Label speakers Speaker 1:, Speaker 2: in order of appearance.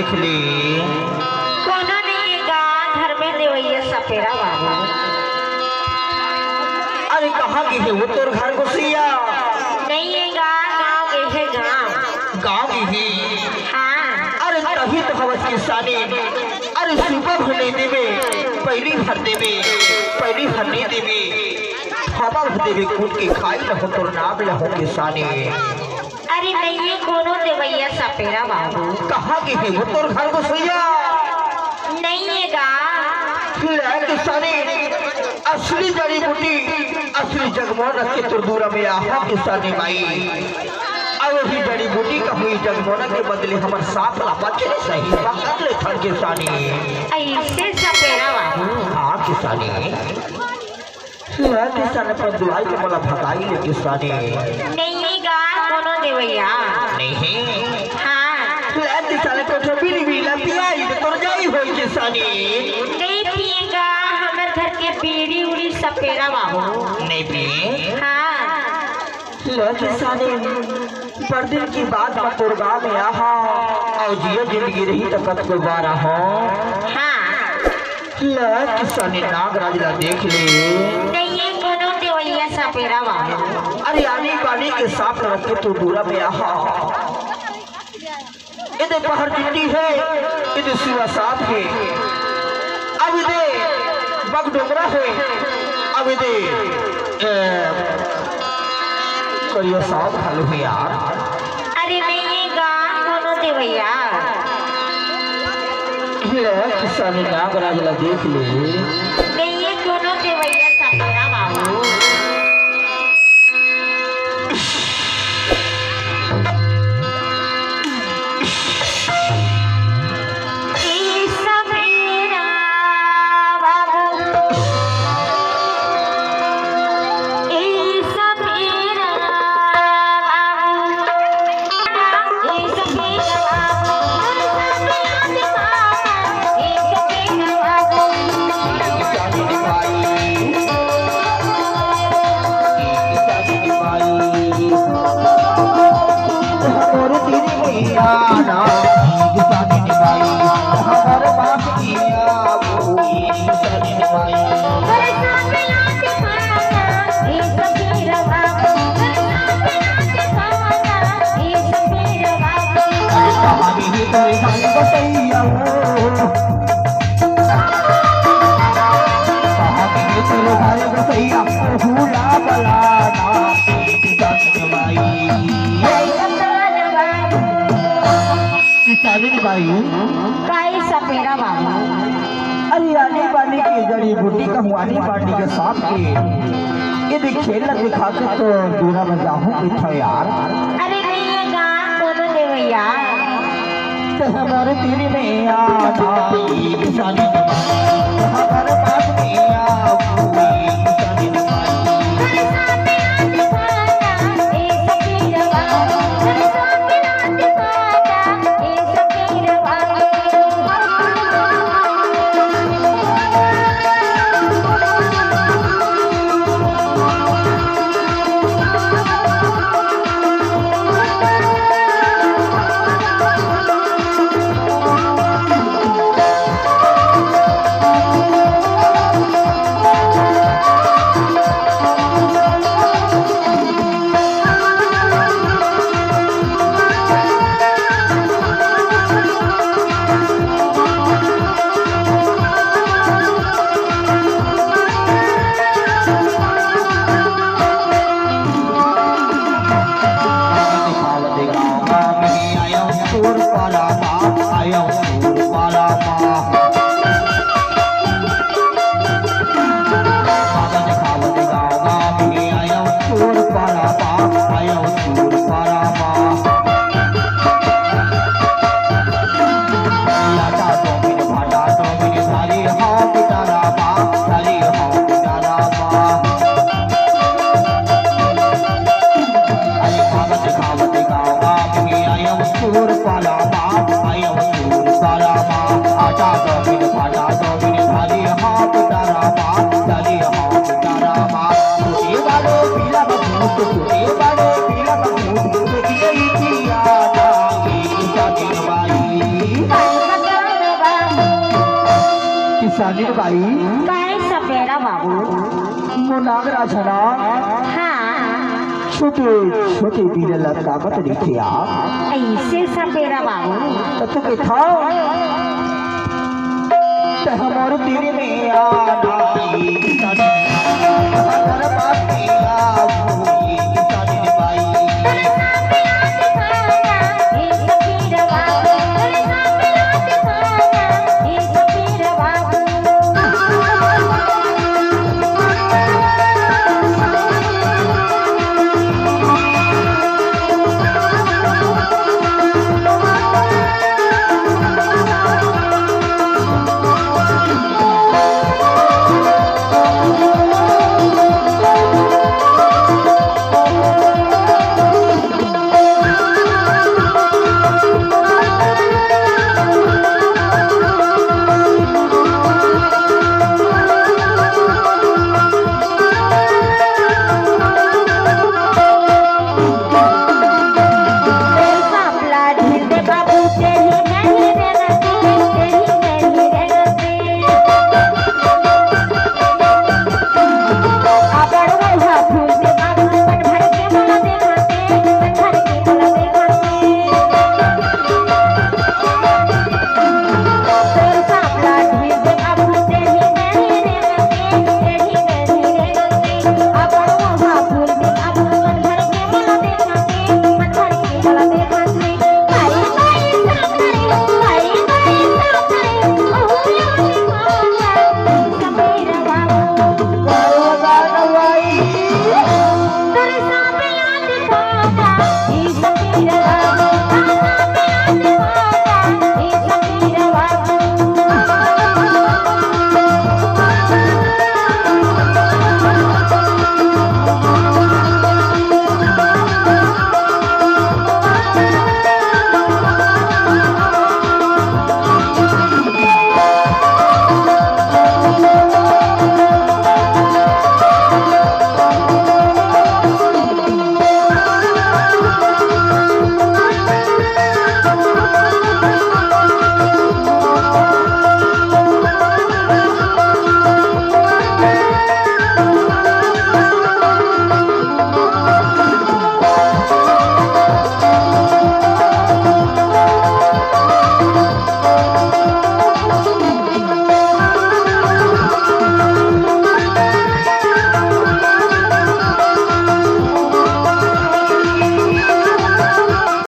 Speaker 1: देख ली।
Speaker 2: कोनो नहीं गा घर में देवैया सपेरा बाबू।
Speaker 1: अरे कहाँ की है वो तोर घर घुसिया?
Speaker 2: नहीं है गा गाँव के है गाँव।
Speaker 1: गाँव की है?
Speaker 2: हाँ।
Speaker 1: अरे तभी तो हवस की सानी। अरे सुबह भरने देवे पहली भर देवे पहली भरने देवे हवा भर देवे कूट के खाई न हो तोर नाम ल हो के सानी।
Speaker 2: अरे नहीं है कोनो देवैया सपेरा बाबू।
Speaker 1: कहाँ की है वो तोर घर घुसिया?
Speaker 2: नहीं है गा
Speaker 1: किसानी असली जड़ी बूटी असली जगमोहन रख के तुरदूरा में आहा किसानी माई। और वही जड़ी बूटी का हुई जगमोहन के बदले हमार साफ ला बच्चे सही पकड़ ले थन किसानी।
Speaker 2: ऐसे सपेरा बाबू।
Speaker 1: हाँ किसानी किसान पर दुआई के मला भगाई ले किसानी।
Speaker 2: नहीं है गा कोनो देवैया।
Speaker 1: नहीं
Speaker 2: हाँ।
Speaker 1: किसान को तो बीड़ी बीला पियाई तो तोर जाई होई किसानी।
Speaker 2: नहीं पिएगा हमारे घर के बीड़ी उड़ी सपेरा बाबू।
Speaker 1: नहीं पिए?
Speaker 2: हाँ।
Speaker 1: किसानी परदिन की बात में तोर गाँव में आहा और जियो जिंदगी रही तो कत को बारा हो।
Speaker 2: हाँ।
Speaker 1: किसानी नागराज ला देख ले।
Speaker 2: नहीं है कोनो देवैया सपेरा बाबू।
Speaker 1: अरे आने पानी के साथ रखे तो दूरा में आहा इधर पहाड़ टिंडी है इधर सिवा साथ है अब इधर बग डोगरा है अब इधर करिया साथ खालू है यार।
Speaker 2: अरे नहीं है गा कोनो देवैया।
Speaker 1: किसानी नागराज ला देख ले।
Speaker 2: नहीं है कोनो देवैया सपेरा बाबू। सपेरा बाबू।
Speaker 1: अरे आने बाने की जड़ी बूटी का हुआनी बाटी के साथ के ये खेल दिखा के तो दूरा में जाऊँ इतना यार।
Speaker 2: अरे नहीं है गा कोनो देवैया।
Speaker 1: तो हमारे तेरी में आना किसानी हमारे पास में
Speaker 2: Bye.
Speaker 1: किसानी भाई
Speaker 2: काय सपेरा बाबू
Speaker 1: वो नागराज है ना
Speaker 2: हाँ
Speaker 1: छोटे छोटे बीरे लड़का मत लिखे आप
Speaker 2: ऐसे सपेरा बाबू
Speaker 1: तो तुम था तो हमारे तेरे में आना हमारा बात तेरा